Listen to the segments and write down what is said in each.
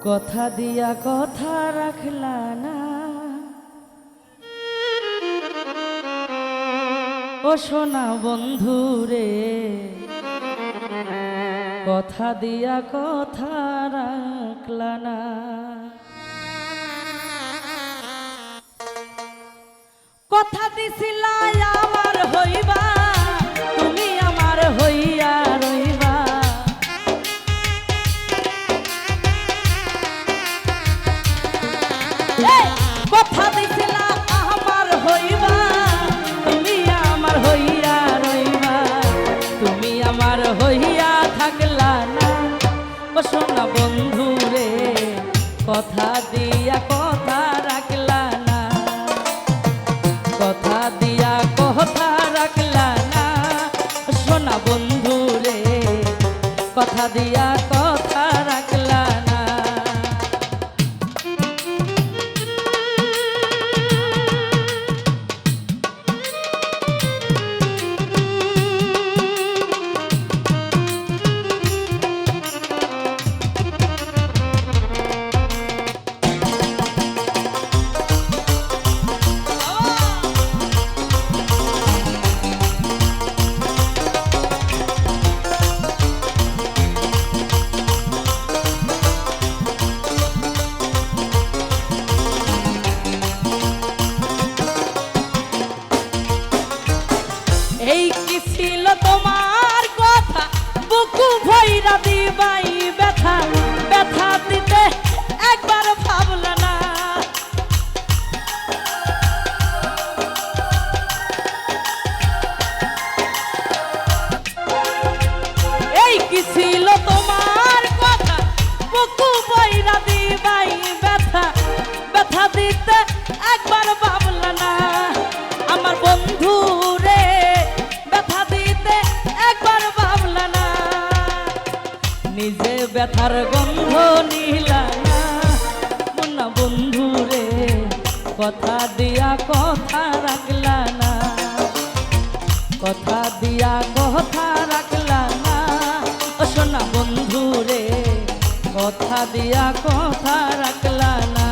কথা দিয়া কথা রাখলা না, ও সোনা বন্ধু রে, কথা দিয়া কথা রাখলা না। কথা দিছিলা আমার হইবা, তুমি আমার হইয়া রইবা। কথা দিছিলা আমার হইবা, তুমি আমার হইয়া রইবা। তুমি আমার হইয়া থাকলা না, ও সোনা বন্ধু রে, কথা দিয়া কথা রাখলা না। কথা দিয়া কথা রাখলা না, সোনা বন্ধু রে, কথা দিয়া কথা রাখলা না। এই কি ছিল তোমার কথা, বুকু ভইরা দিবাই ব্যথা, ব্যথা দিতে একবার ভাবলা না। এই কি ছিল তোমার কথা, বুকু ভইরা দিবাই ব্যথা, ব্যথা দিতে একবার ভাবলা না। আমার বন্ধু রে, ব্যথা দিতে একবার ভাবলা না। নিজে ব্যথার গন্ধ নিলা না, মুন্না বন্ধু রে, কথা দিয়া কথা রাখলা না। কথা দিয়া কথা রাখলা না, ও সোনা বন্ধু রে, কথা দিয়া কথা রাখলা না।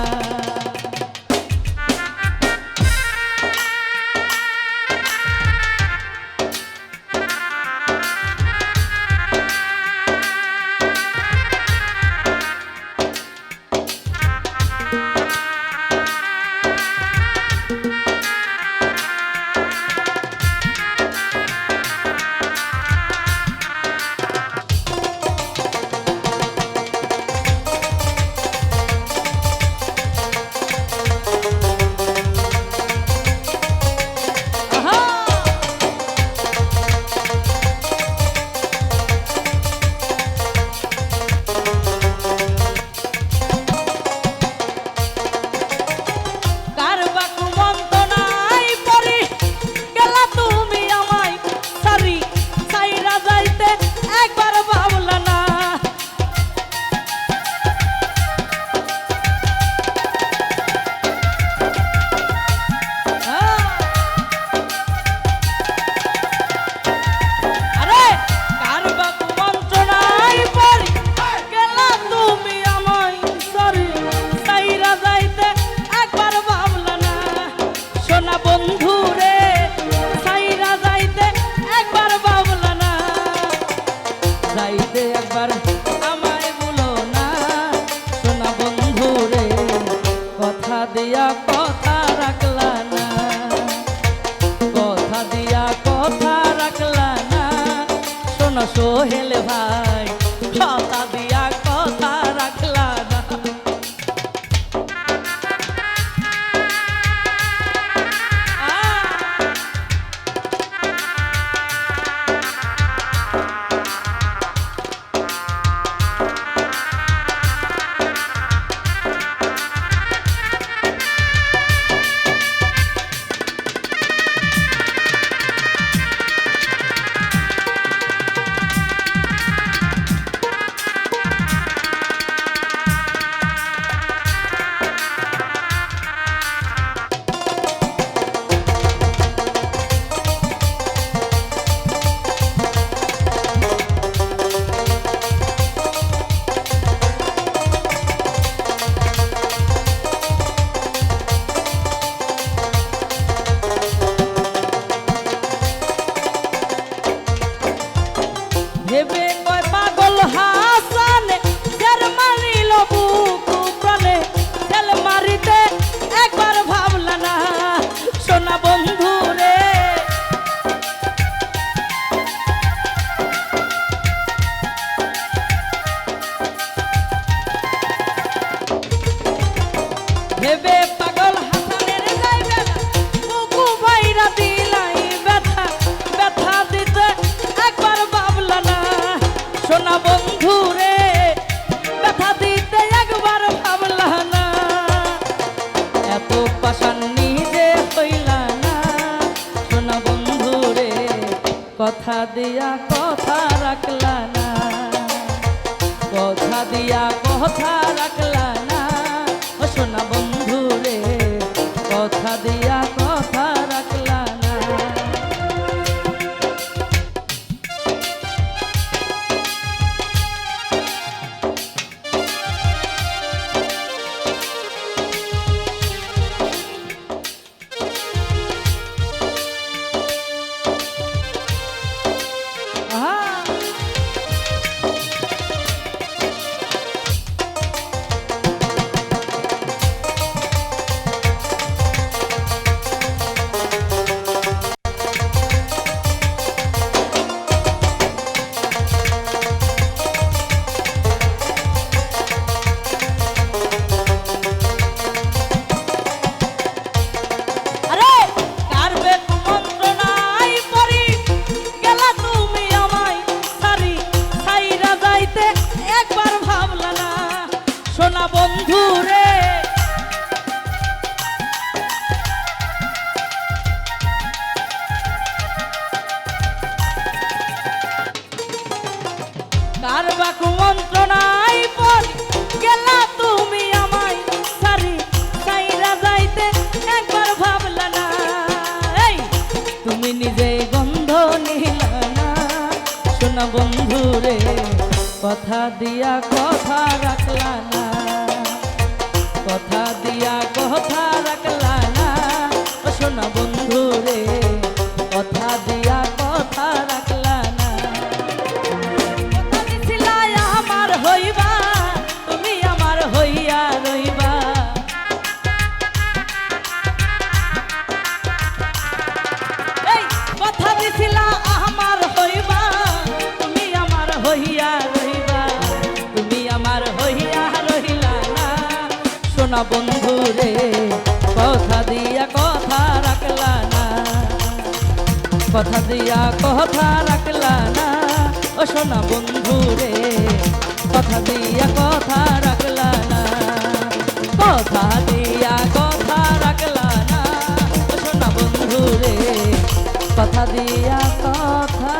একবার আমায় বলো না, সোনা বন্ধু রে, কথা দিয়া কথা রাখলা না। কথা দিয়া কথা রাখলা না, সোনা সোহেল ভাই, কথা দিয়া কথা রাখলা না। ভেবে পাগল হাসানের যাইবে না বুকু ভাইরা দিলাই ব্যথা ব্যথা দিতে একবার ভাবলা না সোনা বন্ধু রে ব্যথা দিতে একবার ভাবলা না এত পাশান নিজে হইলা না সোনা বন্ধু রে কথা দিয়া কথা রাখলা না কথা দিয়া কথা রাখলা না ও সোনা বন্ধু রে কথা দিয়া কথা রাখলা না সোনা বন্ধু রে কার বা কুমন্ত্রণাই পড়ি গেলা তুমি আমায় সারি সাইরা যাইতে একবার ভাবলা না এই তুমি নিজে গন্ধ নিলা না সোনা বন্ধু রে কথা দিয়া কথা রাখলা না কথা দিয়া কথা রাখলা না ও সোনা বন্ধু রে কথা দিয়া কথা রাখলা না কথা দিছিলা আমার হইবা তুমি আমার হইয়া রইবা এই কথা দিছিলা আমার হইবা তুমি আমার হইয়া রইবা তুমি আমার হইয়া রইলা না সোনা বন্ধু রে কথা দিয়া কথা রাখলা না কথা দিয়া কথা রাখলা না ও সোনা বন্ধু রে কথা দিয়া কথা রাখলা না কথা দিয়া কথা রাখলা না ও সোনা বন্ধু রে কথা দিয়া কথা